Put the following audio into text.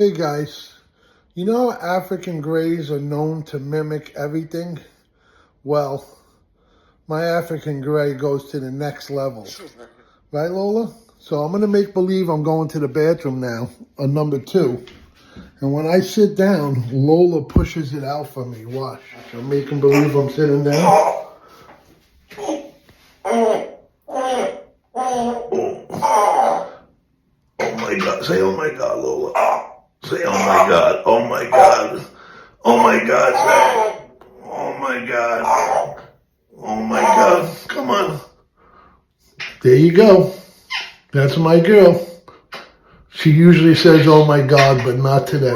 Hey guys, you know African Greys are known to mimic everything? Well, my African Grey goes to the next level. Right, Lola? So I'm going to make believe I'm going to the bathroom now, on number 2. And when I sit down, Lola pushes it out for me. Watch. I'm making believe I'm sitting down. Oh my God. Say, oh my God, Lola. Say, oh my God. Oh my God. Oh my God. Say, oh my God. Oh my God. Come on. There you go. That's my girl. She usually says, oh my God, but not today.